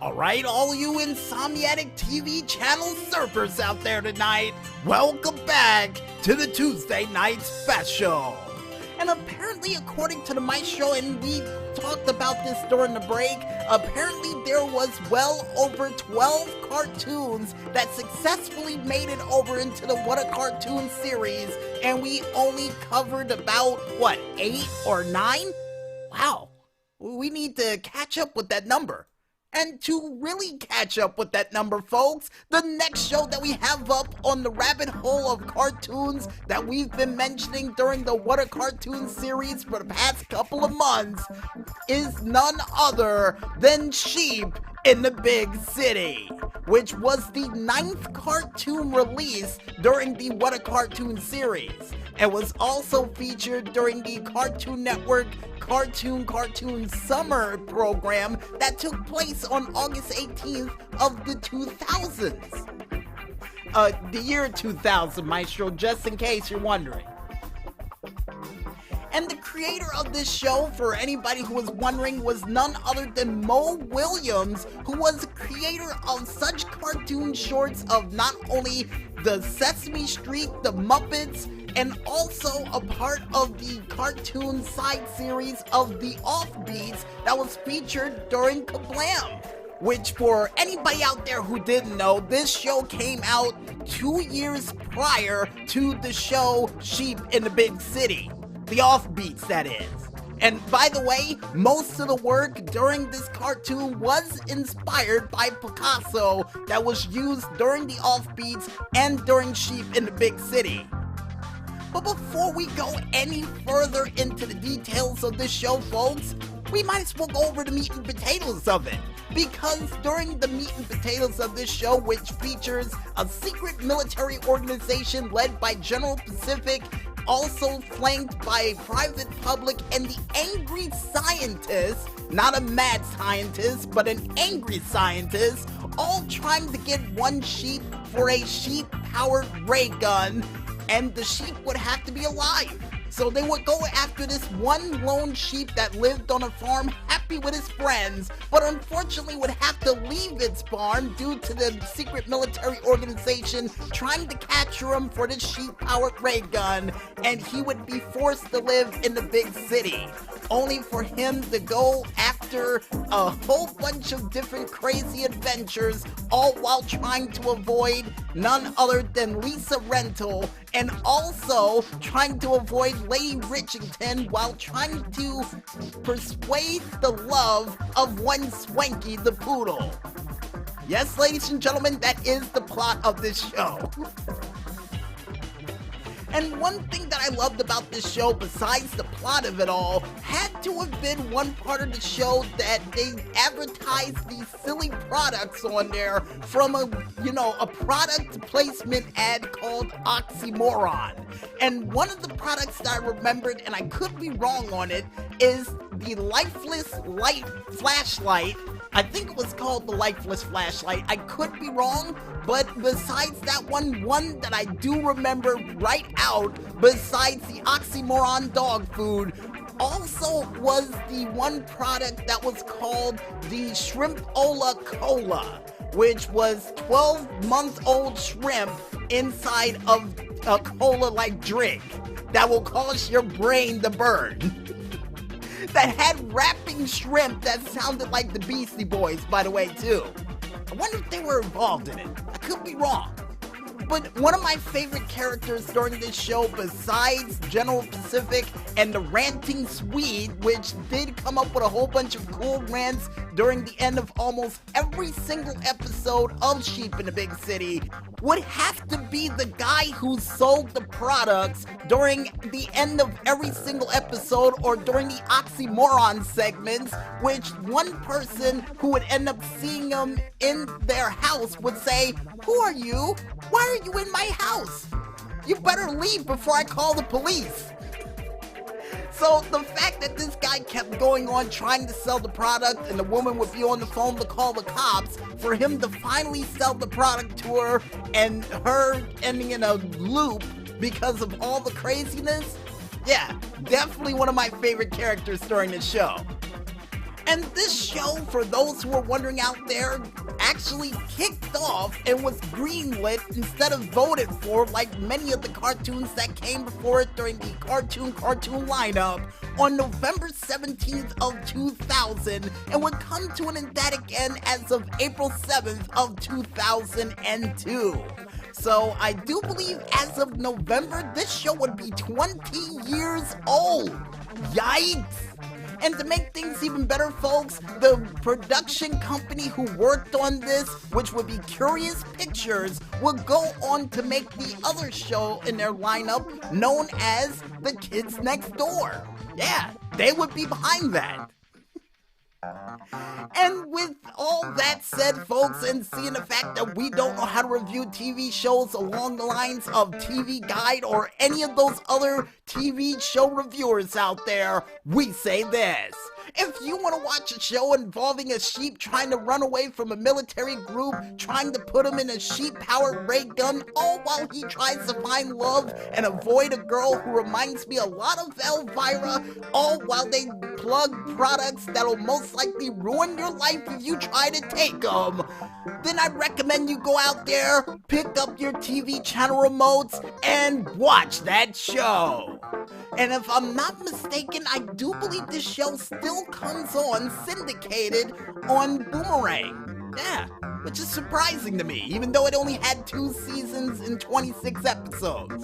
Alright, all you insomniatic TV channel surfers out there tonight, welcome back to the Tuesday Night Special. And apparently, according to the Maestro, and we talked about this during the break, apparently there was well over 12 cartoons that successfully made it over into the What a Cartoon series, and we only covered about, 8 or 9? Wow, we need to catch up with that number. And to really catch up with that number, folks, the next show that we have up on the rabbit hole of cartoons that we've been mentioning during the What a Cartoon series for the past couple of months is none other than Sheep in the Big City, which was the 9th cartoon release during the What a Cartoon series, and was also featured during the Cartoon Network Cartoon Summer program that took place on August 18th of the 2000s. The year 2000, Maestro, just in case you're wondering. And the creator of this show, for anybody who was wondering, was none other than Mo Williams, who was the creator of such cartoon shorts of not only the Sesame Street, the Muppets, and also a part of the cartoon side series of The Offbeats that was featured during Kablam. Which, for anybody out there who didn't know, this show came out 2 years prior to the show Sheep in the Big City. The Offbeats, that is. And by the way, most of the work during this cartoon was inspired by Picasso that was used during the Offbeats and during Sheep in the Big City. But before we go any further into the details of this show, folks, we might as well go over the meat and potatoes of it. Because during the meat and potatoes of this show, which features a secret military organization led by General Pacific, also flanked by Private Public and the angry scientist, not a mad scientist, but an angry scientist, all trying to get one sheep for a sheep-powered ray gun, and the sheep would have to be alive. So they would go after this one lone sheep that lived on a farm happy with his friends, but unfortunately would have to leave its farm due to the secret military organization trying to capture him for this sheep-powered ray gun, and he would be forced to live in the big city, only for him to go after a whole bunch of different crazy adventures, all while trying to avoid none other than Lisa Rental, and also trying to avoid Lady Richington while trying to persuade the love of one Swanky the Poodle. Yes, ladies and gentlemen, that is the plot of this show. And one thing that I loved about this show, besides the plot of it all, had to have been one part of the show that they advertised these silly products on there from a product placement ad called Oxymoron. And one of the products that I remembered, and I could be wrong on it, is the Lifeless Light Flashlight. I think it was called the Lifeless Flashlight. I could be wrong, but besides that one that I do remember right out, besides the Oxymoron dog food, also was the one product that was called the Shrimp-Ola Cola, which was 12-month-old shrimp inside of a cola-like drink that will cause your brain to burn. That had rapping shrimp that sounded like the Beastie Boys, by the way, too. I wonder if they were involved in it. I could be wrong. But one of my favorite characters during this show, besides General Pacific and the Ranting Swede, which did come up with a whole bunch of cool rants during the end of almost every single episode of Sheep in the Big City, would have to be the guy who sold the products during the end of every single episode or during the Oxymoron segments, which one person who would end up seeing him in their house would say, "Who are you? Why are you in my house? You better leave before I call the police." So the fact that this guy kept going on trying to sell the product and the woman would be on the phone to call the cops, for him to finally sell the product to her and her ending in a loop because of all the craziness, yeah, definitely one of my favorite characters during the show. And this show, for those who are wondering out there, actually kicked off and was greenlit instead of voted for like many of the cartoons that came before it during the cartoon lineup on November 17th of 2000 and would come to an endemic end as of April 7th of 2002. So I do believe as of November, this show would be 20 years old. Yikes! And to make things even better, folks, the production company who worked on this, which would be Curious Pictures, would go on to make the other show in their lineup known as The Kids Next Door. Yeah, they would be behind that. And with all that said, folks, and seeing the fact that we don't know how to review TV shows along the lines of TV Guide or any of those other TV show reviewers out there, we say this. If you want to watch a show involving a sheep trying to run away from a military group, trying to put him in a sheep-powered ray gun, all while he tries to find love and avoid a girl who reminds me a lot of Elvira, all while they plug products that'll most likely ruin your life if you try to take them, then I recommend you go out there, pick up your TV channel remotes, and watch that show. And if I'm not mistaken, I do believe this show still comes on syndicated on Boomerang. Yeah, which is surprising to me, even though it only had 2 seasons and 26 episodes.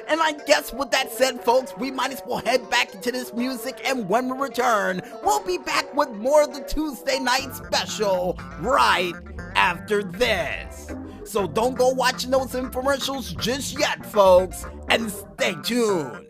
And I guess with that said, folks, we might as well head back into this music, and when we return, we'll be back with more of the Tuesday Night Special right after this. So don't go watching those infomercials just yet, folks, and stay tuned.